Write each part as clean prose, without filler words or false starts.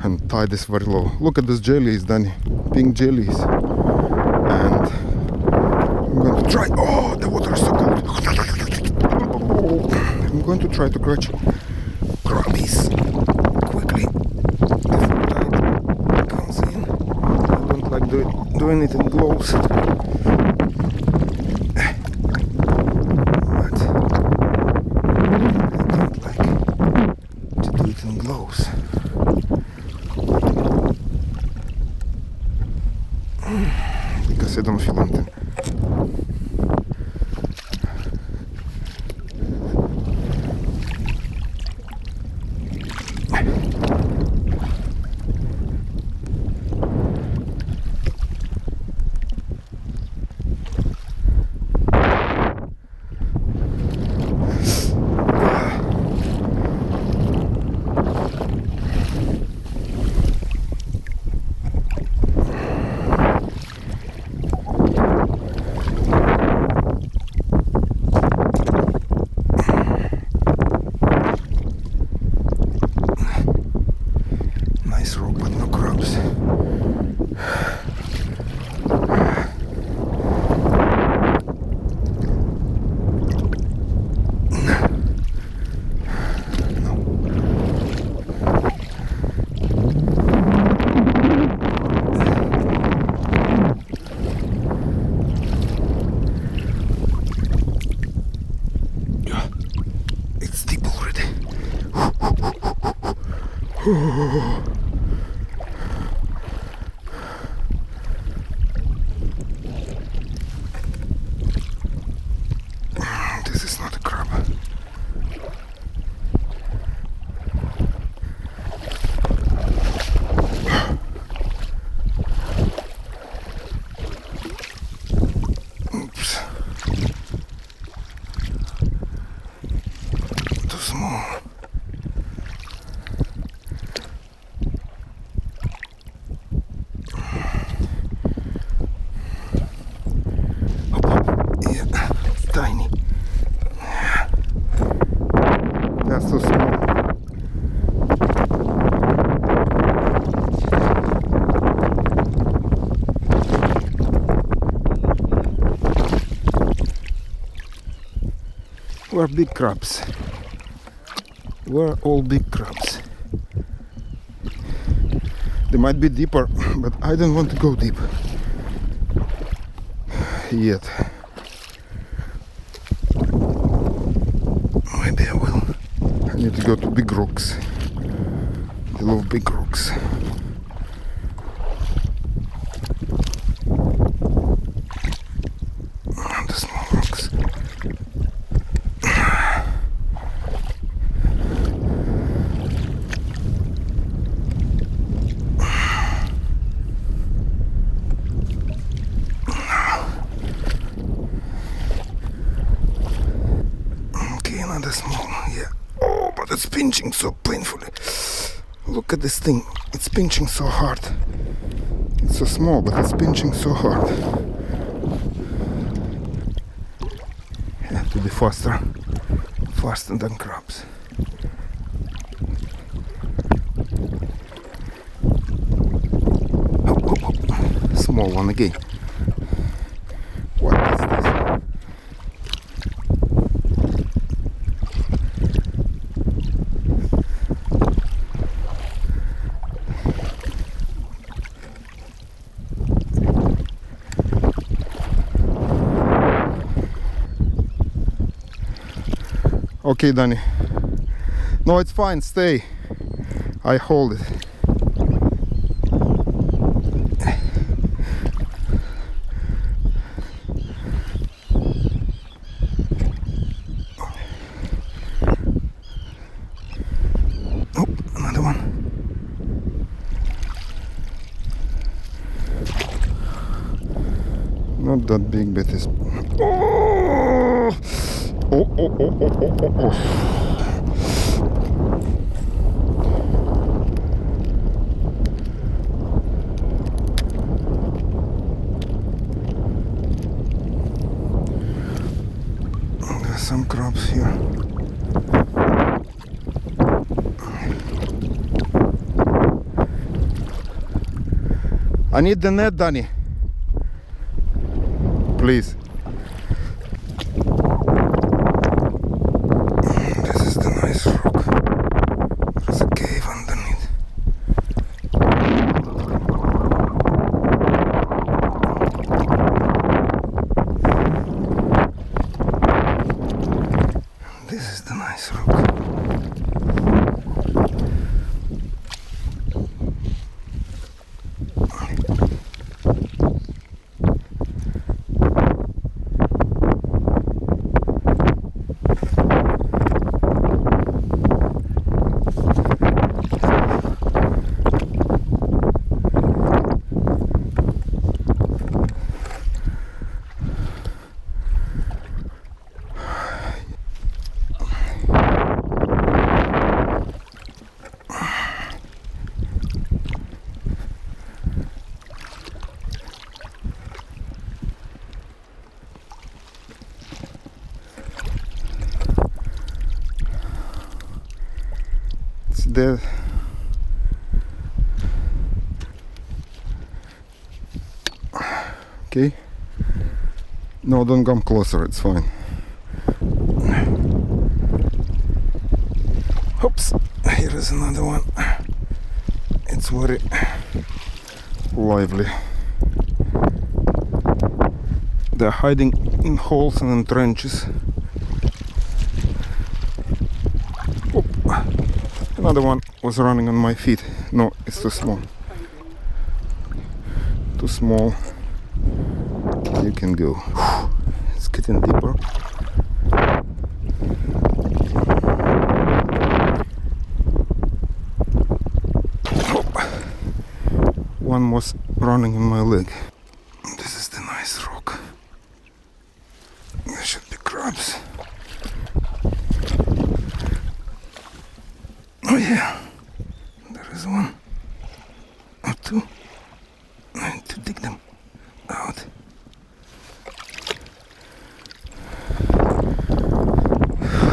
and tide is very low. Look at those jellies, Danny. Pink jellies. And I'm going to try. Oh, the water is so cold. I'm going to try to catch crabbies quickly before tide comes in. I don't like doing it in gloves. Because I don't feel anything. Rock, but no crabs. It's deep already. This is not a crab. Oops. Too small. Tiny. That's so small. We're big crabs. We're all big crabs. They might be deeper, but I don't want to go deep yet. Maybe I will. I need to go to big rocks. I love big rocks. And the small rocks. Another small, yeah. Oh, but it's pinching so painfully. Look at this thing. It's pinching so hard. It's so small, but it's pinching so hard. I have to be faster than crabs. Oh. Small one again. What is this? Okay, Danny. No, it's fine. Stay. I hold it. Oh, another one. Not that big, but it's... Oh! Oh. There's some crabs here. I need the net, Danny. Please. This is the nice rock. There's a cave underneath. This is the nice rock. There. Okay. No, don't come closer, it's fine. Oops, here is another one. It's very lively. They're hiding in holes and in trenches. Another one was running on my feet. No, it's too small. Too small. You can go. It's getting deeper. One was running on my leg. This is the nice rock. There should be crabs. Oh yeah, there is one or two. I need to dig them out.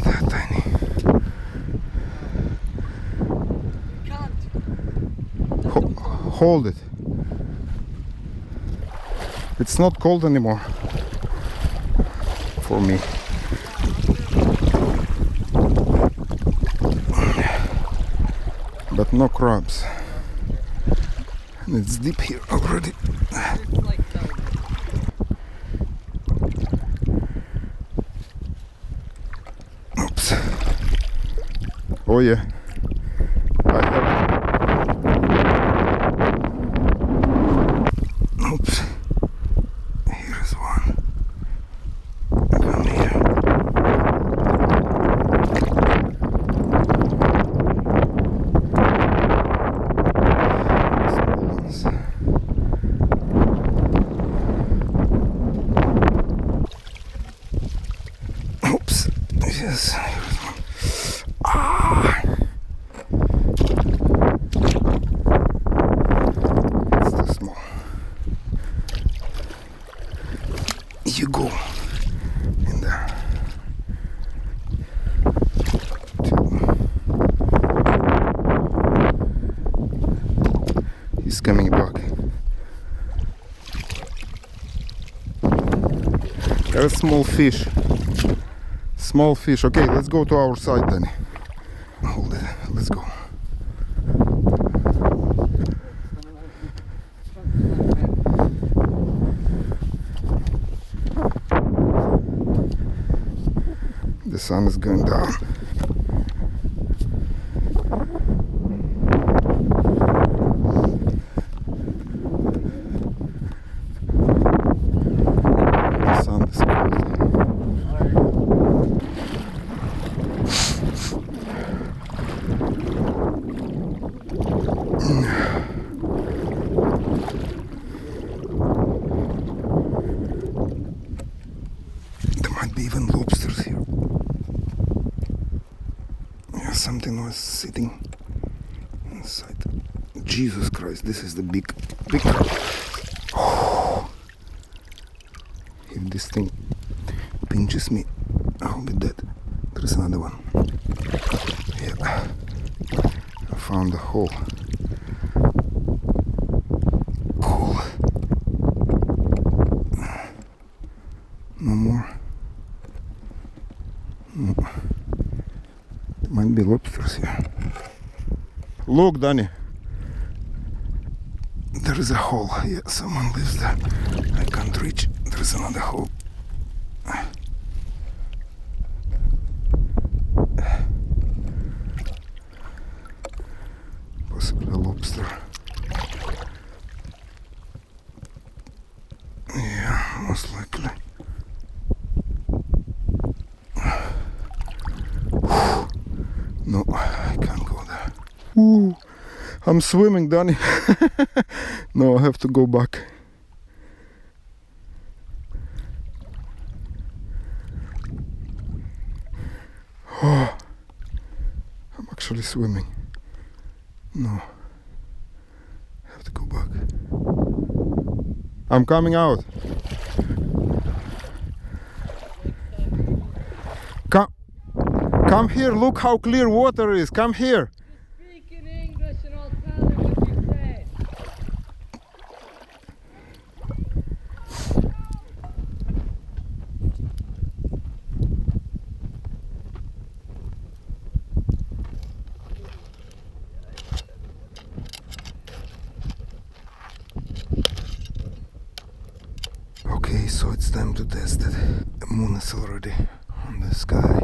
They're tiny. Hold it. It's not cold anymore for me. But no crabs. And it's deep here already. Oops. Oh yeah. I have. Oops. Here is one. Come here. Oops. Yes, here's one. Ah! It's too small. You go in there. He's coming back. Got a small fish. Small fish. Okay, let's go to our side then. Hold it. Let's go. The sun is going down. The sun is cold. There might be even lobsters here. Yeah, something was sitting inside. Jesus Christ, this is the big crab. Oh. If this thing pinches me, I'll be dead. There's another one. Yeah, I found a hole. Cool. Maybe lobsters here. Look, Danny. There is a hole. Yeah, someone lives there. I can't reach. There is another hole. Possibly a lobster. Yeah, most likely. No, I can't go there. Ooh, I'm swimming, Danny. No, I have to go back. Oh, I'm actually swimming. No, I have to go back. I'm coming out. Come here, look how clear water is. Come here. Speak in English and I'll tell you what you said. Okay, so it's time to test it. The moon is already on the sky.